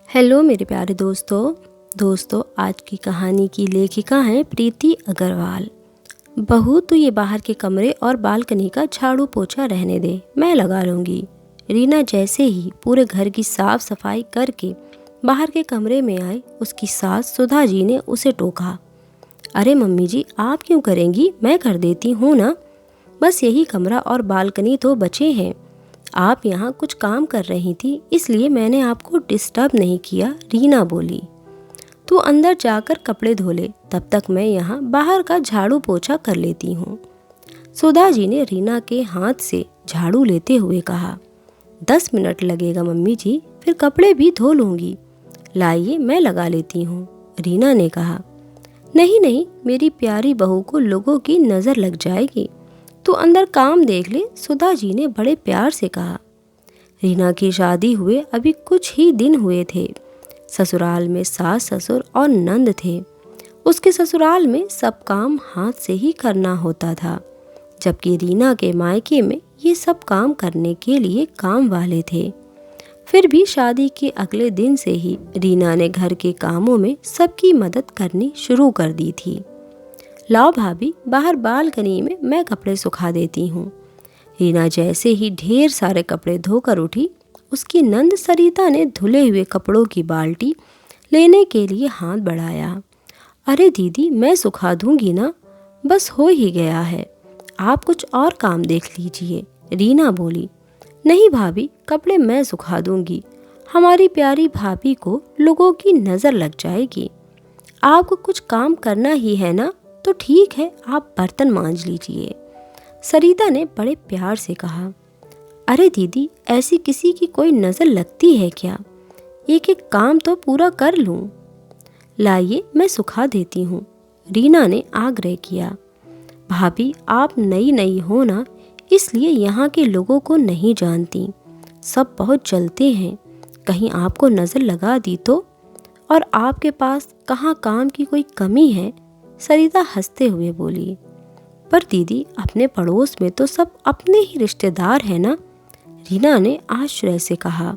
Hello मेरे प्यारे दोस्तों आज की कहानी की लेखिका हैं प्रीति अग्रवाल। बहू तू ये बाहर के कमरे और बालकनी का झाड़ू पोछा रहने दे, मैं लगा लूँगी। रीना जैसे ही पूरे घर की साफ सफाई करके बाहर के कमरे में आई, उसकी सास सुधा जी ने उसे टोका। अरे मम्मी जी, आप क्यों करेंगी, मैं कर देती हूँ ना, बस यही कमरा और बालकनी तो बचे हैं। आप यहाँ कुछ काम कर रही थी इसलिए मैंने आपको डिस्टर्ब नहीं किया, रीना बोली। तू अंदर जाकर कपड़े धो ले, तब तक मैं यहाँ बाहर का झाड़ू पोछा कर लेती हूँ। सुधा जी ने रीना के हाथ से झाड़ू लेते हुए कहा। 10 मिनट लगेगा मम्मी जी, फिर कपड़े भी धो लूँगी। लाइए मैं लगा लेती हूँ, रीना ने कहा। नहीं, मेरी प्यारी बहू को लोगों की नज़र लग जाएगी, तू अंदर काम देख ले, सुधा जी ने बड़े प्यार से कहा। रीना की शादी हुए अभी कुछ ही दिन हुए थे। ससुराल में सास ससुर और नंद थे। उसके ससुराल में सब काम हाथ से ही करना होता था, जबकि रीना के मायके में ये सब काम करने के लिए काम वाले थे। फिर भी शादी के अगले दिन से ही रीना ने घर के कामों में सबकी मदद करनी शुरू कर दी थी। लाओ भाभी, बाहर बालकनी में मैं कपड़े सुखा देती हूँ। रीना जैसे ही ढेर सारे कपड़े धोकर उठी, उसकी नंद सरिता ने धुले हुए कपड़ों की बाल्टी लेने के लिए हाथ बढ़ाया। अरे दीदी, मैं सुखा दूंगी ना, बस हो ही गया है, आप कुछ और काम देख लीजिए, रीना बोली। नहीं भाभी, कपड़े मैं सुखा दूंगी, हमारी प्यारी भाभी को लोगों की नज़र लग जाएगी। आपको कुछ काम करना ही है ना, तो ठीक है, आप बर्तन मांज लीजिए, सरिता ने बड़े प्यार से कहा। अरे दीदी, ऐसी किसी की कोई नज़र लगती है क्या, एक एक काम तो पूरा कर लूँ। लाइए मैं सुखा देती हूँ, रीना ने आग्रह किया। भाभी, आप नई हो ना, इसलिए यहाँ के लोगों को नहीं जानती, सब बहुत जलते हैं, कहीं आपको नज़र लगा दी तो, और आपके पास कहाँ काम की कोई कमी है, सरिता हंसते हुए बोली। पर दीदी, अपने पड़ोस में तो सब अपने ही रिश्तेदार हैं ना, रीना ने आश्चर्य से कहा।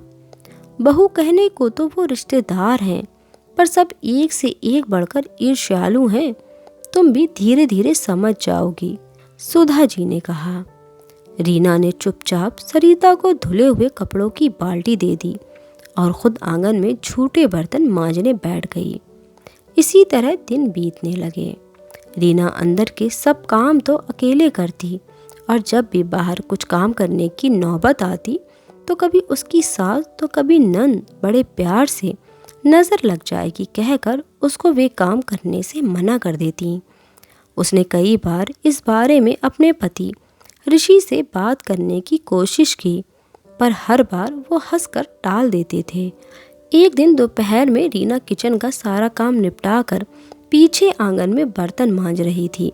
बहू कहने को तो वो रिश्तेदार हैं, पर सब एक से एक बढ़कर ईर्ष्यालु हैं, तुम भी धीरे धीरे समझ जाओगी, सुधा जी ने कहा। रीना ने चुपचाप सरिता को धुले हुए कपड़ों की बाल्टी दे दी और खुद आंगन में झूठे बर्तन मांजने बैठ गई। इसी तरह दिन बीतने लगे। रीना अंदर के सब काम तो अकेले करती, और जब भी बाहर कुछ काम करने की नौबत आती तो कभी उसकी सास तो कभी नंद बड़े प्यार से नज़र लग जाएगी कहकर उसको वे काम करने से मना कर देती। उसने कई बार इस बारे में अपने पति ऋषि से बात करने की कोशिश की, पर हर बार वो हंसकर टाल देते थे। एक दिन दोपहर में रीना किचन का सारा काम निपटा कर पीछे आंगन में बर्तन मांज रही थी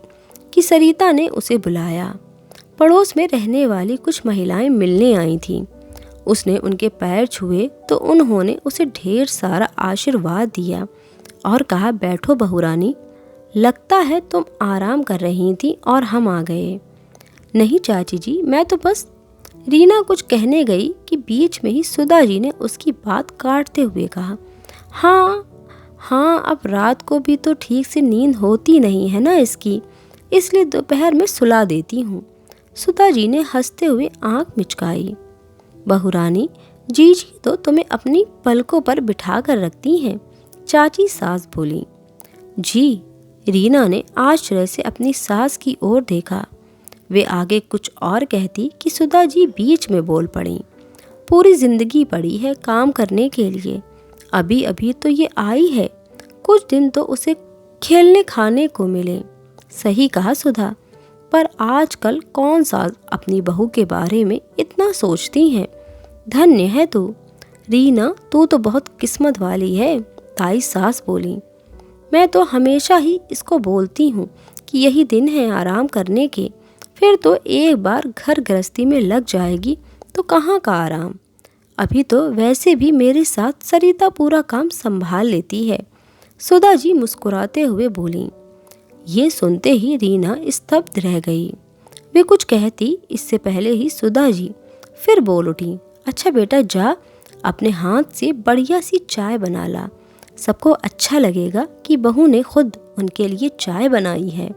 कि सरिता ने उसे बुलाया। पड़ोस में रहने वाली कुछ महिलाएं मिलने आई थीं। उसने उनके पैर छुए तो उन्होंने उसे ढेर सारा आशीर्वाद दिया और कहा, बैठो बहू रानी, लगता है तुम आराम कर रही थी और हम आ गए। नहीं चाची जी, मैं तो बस, रीना कुछ कहने गई कि बीच में ही सुधा जी ने उसकी बात काटते हुए कहा। हाँ, अब रात को भी तो ठीक से नींद होती नहीं है ना इसकी, इसलिए दोपहर में सुला देती हूँ, सुधा जी ने हंसते हुए आंख मिचकाई। बहू रानी, जीजी तो तुम्हें अपनी पलकों पर बिठा कर रखती हैं, चाची सास बोली। जी, रीना ने आश्चर्य से अपनी सास की ओर देखा। वे आगे कुछ और कहती कि सुधा जी बीच में बोल पड़ी। पूरी जिंदगी पड़ी है काम करने के लिए, अभी अभी तो ये आई है, कुछ दिन तो उसे खेलने खाने को मिले। सही कहा सुधा, पर आजकल कौन सा अपनी बहू के बारे में इतना सोचती हैं। धन्य है तू रीना, तू तो बहुत किस्मत वाली है, ताई सास बोली। मैं तो हमेशा ही इसको बोलती हूँ कि यही दिन है आराम करने के, फिर तो एक बार घर गृहस्थी में लग जाएगी तो कहाँ का आराम। अभी तो वैसे भी मेरे साथ सरिता पूरा काम संभाल लेती है, सुधा जी मुस्कुराते हुए बोली। ये सुनते ही रीना स्तब्ध रह गई। वे कुछ कहती इससे पहले ही सुधा जी फिर बोल उठी। अच्छा बेटा जा, अपने हाथ से बढ़िया सी चाय बना ला। सबको अच्छा लगेगा कि बहू ने खुद उनके लिए चाय बनाई है।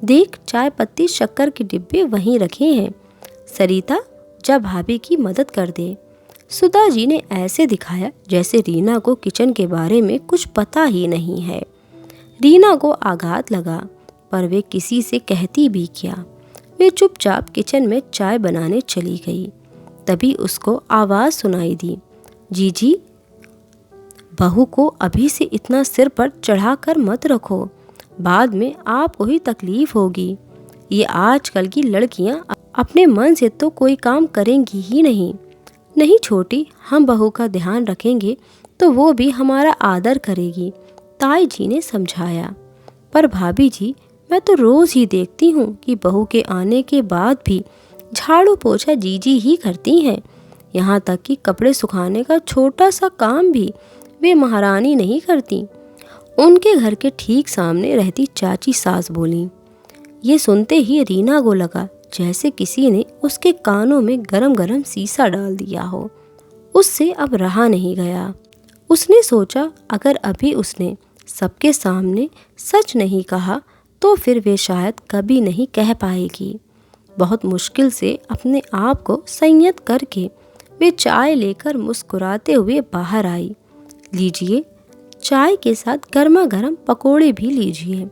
देख, चाय पत्ती शक्कर के डिब्बे वहीं रखे हैं। सरिता, जा भाभी की मदद कर दे। सुधा जी ने ऐसे दिखाया जैसे रीना को किचन के बारे में कुछ पता ही नहीं है। रीना को आघात लगा, पर वे किसी से कहती भी क्या। वे चुपचाप किचन में चाय बनाने चली गई। तभी उसको आवाज़ सुनाई दी, जीजी, बहू को अभी से इतना सिर पर चढ़ाकर मत रखो, बाद में आपको ही तकलीफ होगी। ये आजकल की लड़कियां अपने मन से तो कोई काम करेंगी ही नहीं। नहीं छोटी, हम बहू का ध्यान रखेंगे तो वो भी हमारा आदर करेगी, ताई जी ने समझाया। पर भाभी जी, मैं तो रोज़ ही देखती हूँ कि बहू के आने के बाद भी झाड़ू पोछा जीजी ही करती हैं। यहाँ तक कि कपड़े सुखाने का छोटा सा काम भी वे महारानी नहीं करती। उनके घर के ठीक सामने रहती चाची सास बोली। ये सुनते ही रीना को लगा जैसे किसी ने उसके कानों में गरम गरम सीसा डाल दिया हो। उससे अब रहा नहीं गया। उसने सोचा, अगर अभी उसने सबके सामने सच नहीं कहा तो फिर वे शायद कभी नहीं कह पाएगी। बहुत मुश्किल से अपने आप को संयत करके वे चाय लेकर मुस्कुराते हुए बाहर आई। लीजिए, चाय के साथ गर्मा गर्म पकोड़े भी लीजिए।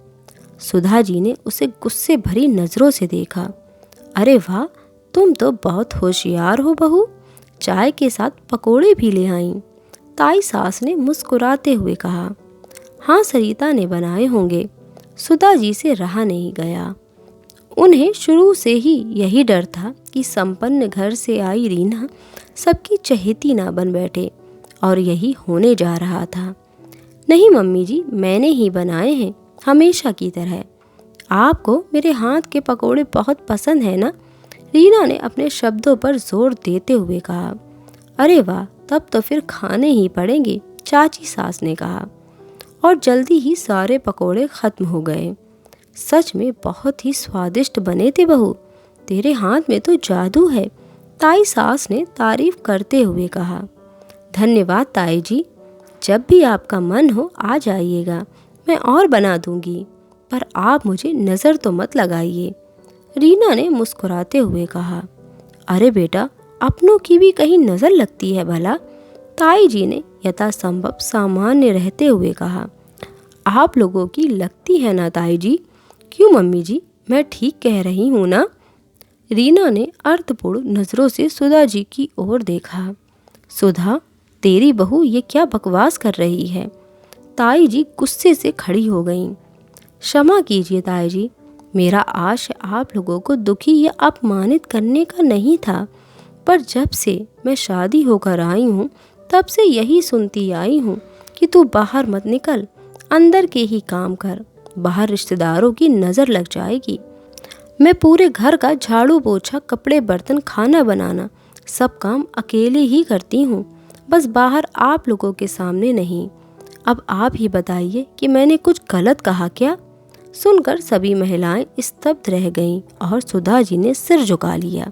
सुधा जी ने उसे गुस्से भरी नज़रों से देखा। अरे वाह, तुम तो बहुत होशियार हो बहू, चाय के साथ पकोड़े भी ले आईं। ताई सास ने मुस्कुराते हुए कहा। हाँ, सरिता ने बनाए होंगे। सुधा जी से रहा नहीं गया। उन्हें शुरू से ही यही डर था कि संपन्न घर से आई रीना सबकी चहेती ना बन बैठे, और यही होने जा रहा था। नहीं मम्मी जी, मैंने ही बनाए हैं, हमेशा की तरह। आपको मेरे हाथ के पकोड़े बहुत पसंद है ना? रीना ने अपने शब्दों पर जोर देते हुए कहा। अरे वाह, तब तो फिर खाने ही पड़ेंगे, चाची सास ने कहा। और जल्दी ही सारे पकोड़े खत्म हो गए। सच में बहुत ही स्वादिष्ट बने थे बहू, तेरे हाथ में तो जादू है, ताई सास ने तारीफ करते हुए कहा। धन्यवाद ताई जी, जब भी आपका मन हो आ जाइएगा, मैं और बना दूंगी, पर आप मुझे नज़र तो मत लगाइए, रीना ने मुस्कुराते हुए कहा। अरे बेटा, अपनों की भी कहीं नज़र लगती है भला, ताई जी ने यथासंभव सामान्य रहते हुए कहा। आप लोगों की लगती है ना ताई जी? क्यों मम्मी जी, मैं ठीक कह रही हूँ ना? रीना ने अर्थपूर्ण नज़रों से सुधा जी की ओर देखा। सुधा, तेरी बहू ये क्या बकवास कर रही है? ताई जी गुस्से से खड़ी हो गईं। क्षमा कीजिए ताई जी, मेरा आशय आप लोगों को दुखी या अपमानित करने का नहीं था, पर जब से मैं शादी होकर आई हूँ तब से यही सुनती आई हूँ कि तू बाहर मत निकल, अंदर के ही काम कर, बाहर रिश्तेदारों की नज़र लग जाएगी। मैं पूरे घर का झाड़ू पोछा, कपड़े बर्तन, खाना बनाना सब काम अकेले ही करती हूँ, बस बाहर आप लोगों के सामने नहीं। अब आप ही बताइए कि मैंने कुछ गलत कहा क्या? सुनकर सभी महिलाएं स्तब्ध रह गईं और सुधा जी ने सिर झुका लिया।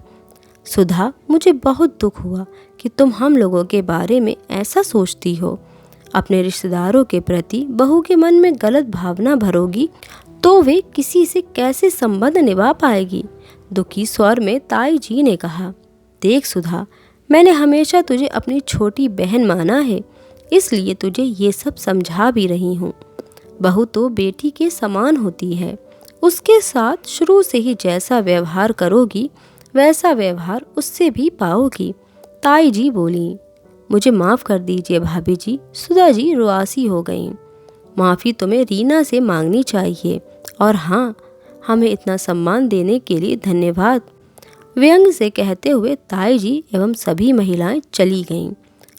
सुधा, मुझे बहुत दुख हुआ कि तुम हम लोगों के बारे में ऐसा सोचती हो। अपने रिश्तेदारों के प्रति बहू के मन में गलत भावना भरोगी तो वे किसी से कैसे संबंध निभा पाएगी? दुखी स्वर में ताई जी ने कहा। देख सुधा, मैंने हमेशा तुझे अपनी छोटी बहन माना है, इसलिए तुझे ये सब समझा भी रही हूँ। बहू तो बेटी के समान होती है, उसके साथ शुरू से ही जैसा व्यवहार करोगी वैसा व्यवहार उससे भी पाओगी, ताई जी बोली। मुझे माफ़ कर दीजिए भाभी जी, सुधा जी रुआसी हो गईं। माफ़ी तुम्हें रीना से मांगनी चाहिए, और हाँ, हमें इतना सम्मान देने के लिए धन्यवाद, व्यंग से कहते हुए ताई जी एवं सभी महिलाएं चली गईं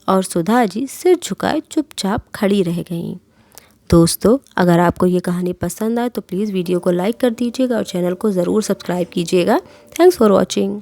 और सुधा जी सिर झुकाए चुपचाप खड़ी रह गईं। दोस्तों, अगर आपको ये कहानी पसंद आए तो प्लीज़ वीडियो को लाइक कर दीजिएगा और चैनल को ज़रूर सब्सक्राइब कीजिएगा। Thanks for watching.